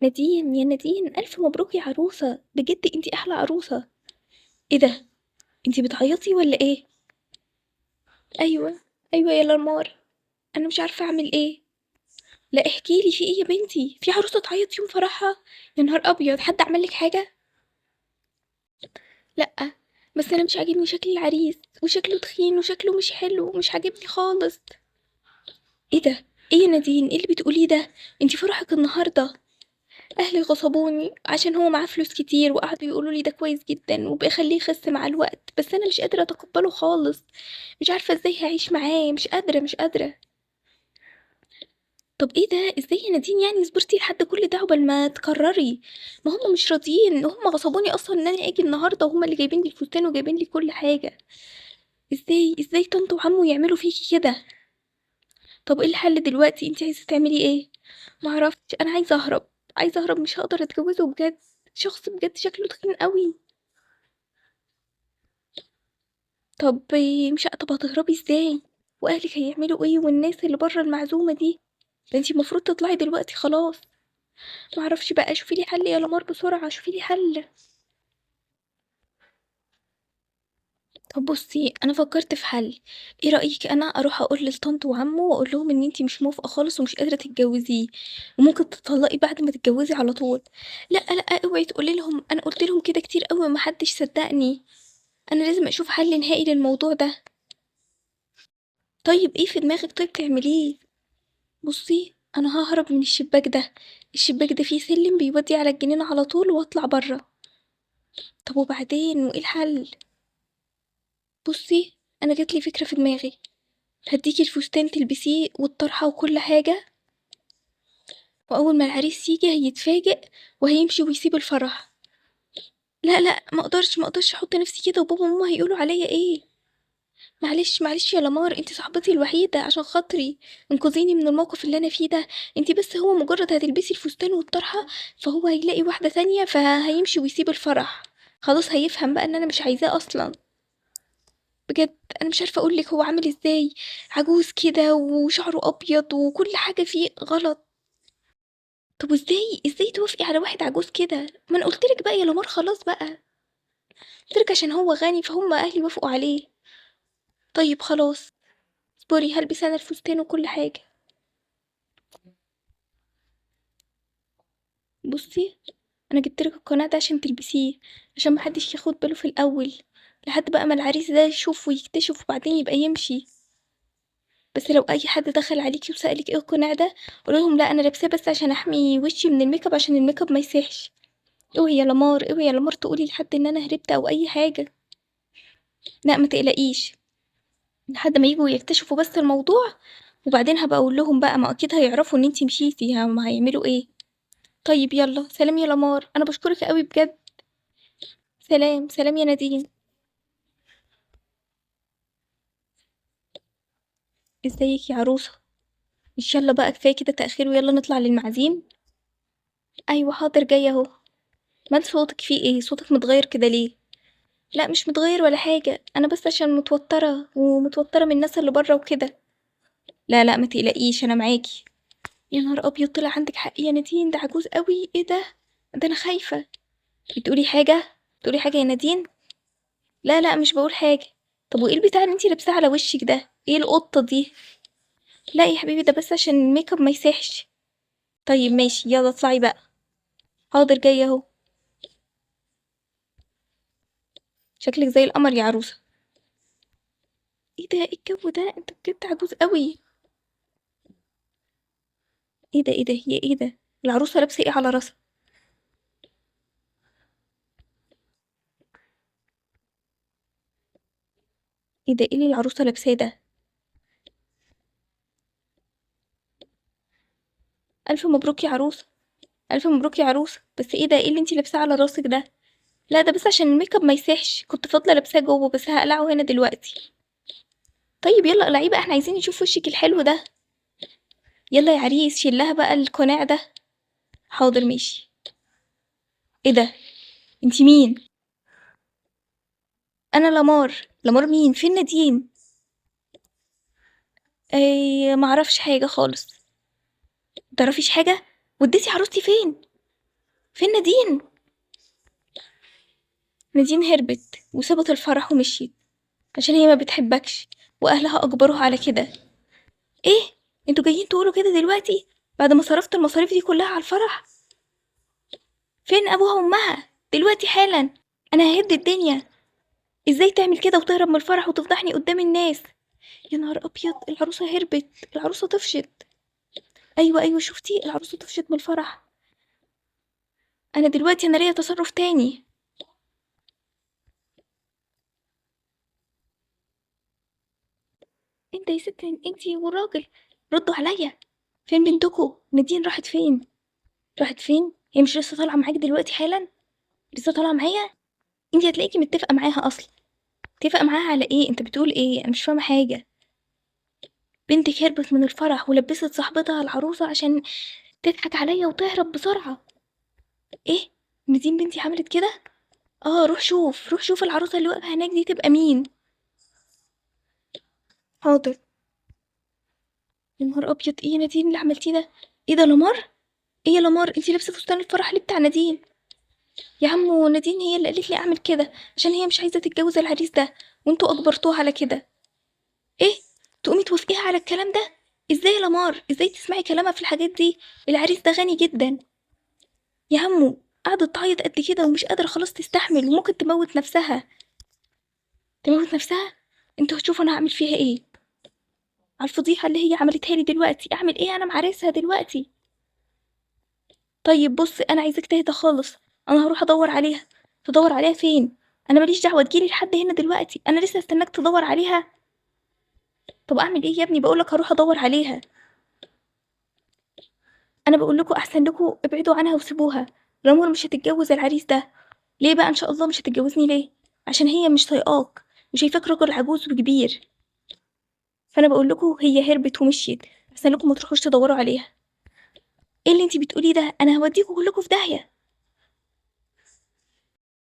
نادين يا نادين، ألف مبروك يا عروسة، بجد انتي أحلى عروسة. ايه ده؟ انتي بتعيطي ولا ايه؟ أيوة، أيوة يا لمار، أنا مش عارفة أعمل ايه. لا احكيلي، في ايه يا بنتي؟ في عروسة تعيط يوم فرحها؟ يا نهار أبيض، حد عملك حاجة؟ لأ، بس أنا مش عاجبني شكل العريس، وشكله تخين وشكله مش حلو ومش عاجبني خالص. ايه ده؟ ايه يا نادين، ايه اللي بتقوليه ده؟ انتي فرحك النهاردة. أهلي غصبوني عشان هو معاه فلوس كتير وقعدوا يقولوا لي ده كويس جدا وبيخليه يخس مع الوقت، بس أنا مش قادرة أتقبله خالص. مش عارفة ازاي هعيش معاه، مش قادرة. طب ايه ده؟ ازاي يا نادين يعني صبرتي لحد كل ده عقبال ما تقرري؟ ما هم مش راضيين، هم غصبوني اصلا ان انا اجي النهارده، وهم اللي جايبين لي الفستان وجايبين لي كل حاجه. ازاي طنط وعمو يعملوا فيكي كده؟ طب ايه الحل دلوقتي؟ انت عايزه تعملي ايه؟ معرفش، انا عايزه اهرب، مش هقدر اتجوزه بجد. شخص بجد شكله تخين قوي. طب هتهربي ازاي؟ واهلك هيعملوا ايه؟ والناس اللي بره المعزومه دي؟ ده انتي المفروض تطلعي دلوقتي خلاص. معرفش بقى، شوفي لي حل يا لمار، بسرعه شوفي لي حل. طب بصي، انا فكرت في حل. ايه رايك انا اروح اقول لطنط وعمو واقول لهم ان انتي مش موافقه خالص ومش قادره تتجوزيه، وممكن تطلقي بعد ما تتجوزي على طول. لا لا، اوعي تقولي لهم، انا قلت لهم كده كتير قوي ما حدش صدقني. انا لازم اشوف حل نهائي للموضوع ده. طيب ايه في دماغك؟ طيب تعمليه. بصي، انا ههرب من الشباك ده. الشباك ده فيه سلم بيودي على الجنينة على طول، واطلع برا. طب وبعدين، وايه الحل؟ بصي، انا جاتلي فكرة في دماغي. هديكي الفستان تلبسيه والطرحة وكل حاجة، واول ما العريس يجي هيتفاجئ وهيمشي ويسيب الفرح. لا لا، ما اقدرش احط نفسي كده، وبابا وماما هيقولوا عليا ايه. معلش يا لمار، انتي صاحبتي الوحيدة، عشان خاطري انقذيني من الموقف اللي انا فيه ده. انتي بس هو مجرد هتلبسي الفستان والطرحة، فهو هيلاقي واحدة تانية فهيمشي ويسيب الفرح. خلاص هيفهم بقى ان انا مش عايزاه اصلا. بجد انا مش عارفة اقولك هو عامل ازاي. عجوز كده وشعره ابيض وكل حاجة فيه غلط. طب ازاي توافقي على واحد عجوز كده؟ ما انا قلتلك بقى يا لمار، خلاص بقى. قلتلك عشان هو غني فهم اهلي وافقوا عليه. طيب خلاص، اصبري، هلبس انا الفستان وكل حاجة. بصي، انا جبتلك القناع ده عشان تلبسيه، عشان محدش ياخد باله في الاول، لحد بقى ما العريس ده يشوف ويكتشف وبعدين يبقى يمشي. بس لو اي حد دخل عليكي وسألك ايه القناع ده، قولولهم لا، انا لابساه بس عشان احمي وشي من الميك اب، عشان الميك اب ما يسيحش. اوعي يا لمار تقولي لحد ان انا هربت او اي حاجه. لا ما تقلقيش، لحد ما يجوا يكتشفوا بس الموضوع، وبعدين هبقى اقول لهم بقى، ما اكيد هيعرفوا ان انتي مشيتي، ما هيعملوا ايه. طيب يلا سلام يا لمار، انا بشكرك قوي بجد. سلام سلام يا نادين. ازيك يا عروسه؟ مش يلا بقى، كفايه كده تاخير، ويلا نطلع للمعازيم. ايوه حاضر، جايه اهو. مال صوتك؟ فيه ايه؟ صوتك متغير كده ليه؟ لا مش متغير ولا حاجه، انا بس عشان متوتره من الناس اللي بره وكده. لا لا، ما تقلقيش، انا معاكي. يا نهار ابيض، طلع عندك حق يا نادين، ده عجوز قوي، ايه ده؟ ده انا خايفه. بتقولي حاجه؟ بتقولي حاجه يا نادين؟ لا لا، مش بقول حاجه. طب وايه البتاع اللي انتي لابساه على وشك ده؟ ايه القطه دي؟ لا يا حبيبي، ده بس عشان الميك اب ما يسيحش. طيب ماشي، يلا اطلعي بقى. حاضر، جايه اهو. شكلك زي القمر يا عروسه. ايه ده؟ ايه الجو ده؟ انت بجد عجوز قوي. ايه ده هي ايه ده؟ العروسه لابسه ايه على راسها؟ ايه ده؟ ايه اللي العروسه لابساه ده؟ الف مبروك يا عروسه. الف مبروك يا عروسه، بس ايه ده؟ ايه اللي انتي لابساه على راسك ده؟ لا ده بس عشان الميك اب ما يسيحش، كنت فاضله لابساه جوه بس هقلعه هنا دلوقتي. طيب يلا اقلعيه بقى، احنا عايزين نشوف وشك الحلو ده. يلا يا عريس، شيلها بقى القناع ده. حاضر ماشي. ايه ده؟ انتي مين؟ انا لمار. لمار مين؟ فين نادين؟ ايه، معرفش حاجه خالص. متعرفيش حاجه؟ وديتي عروستي فين؟ فين نادين؟ نادين هربت وسابت الفرح ومشيت عشان هي ما بتحبكش واهلها اجبروها على كده. ايه؟ انتوا جايين تقولوا كده دلوقتي بعد ما صرفت المصاريف دي كلها على الفرح؟ فين ابوها وامها دلوقتي حالا؟ انا ههد الدنيا. ازاي تعمل كده وتهرب من الفرح وتفضحني قدام الناس؟ يا نهار ابيض، العروسه هربت، العروسه طفشت. ايوه شفتي، العروسه طفشت من الفرح. انا دلوقتي انا ليا تصرف تاني. انت يا ست انتي والراجل، ردوا عليا. فين بنتكو نادين؟ راحت فين؟ راحت فين؟ هي مش لسه طالعه معاك دلوقتي حالا؟ لسه طالعه معايا؟ انتي هتلاقيكي متفقه معاها اصلا. متفقه معاها على ايه؟ انت بتقول ايه؟ انا مش فاهمه حاجه. بنتك هربت من الفرح ولبست صاحبتها العروسه عشان تضحك عليا وتهرب بسرعه. ايه؟ نادين بنتي عملت كده؟ اه، روح شوف العروسه اللي واقفه هناك دي تبقى مين. حاضر. يا نهار ابيض، ايه يا نادين اللي عملتيه ده؟ ايه ده لمار؟ ايه يا لمار، انتي لابسه فستان الفرح ليه بتاع نادين؟ يا عمو نادين هي اللي قالت لي اعمل كده عشان هي مش عايزه تتجوز العريس ده، وانتوا اجبرتوها على كده. ايه؟ تقومي توافقيها على الكلام ده؟ ازاي يا لمار؟ ازاي تسمعي كلامها في الحاجات دي؟ العريس ده غني جدا. يا عمو قعدت تعيط قد كده ومش قادره خلاص تستحمل وممكن تموت نفسها. تموت نفسها؟ انتوا هتشوفوا انا هعمل فيها ايه. على الفضيحه اللي هي عملتها لي دلوقتي اعمل ايه انا مع عريسها دلوقتي؟ طيب بص، انا عايزاك تهدى خالص. انا هروح ادور عليها. تدور عليها فين؟ انا ماليش دعوه تجيلي لحد هنا دلوقتي، انا لسه استناك تدور عليها. طب اعمل ايه يا ابني؟ بقولك هروح ادور عليها. انا بقول لكم احسن لكم ابعدوا عنها وسيبوها. رامور مش هتتجوز العريس ده. ليه بقى ان شاء الله مش هتتجوزني؟ ليه؟ عشان هي مش طايقاك وشايفاك راجل عجوز وكبير. فانا بقول لكم هي هربت ومشيت، احسن لكم ما تروحوش تدوروا عليها. ايه اللي انتي بتقوليه ده؟ انا هوديكوا كلكم في داهيه.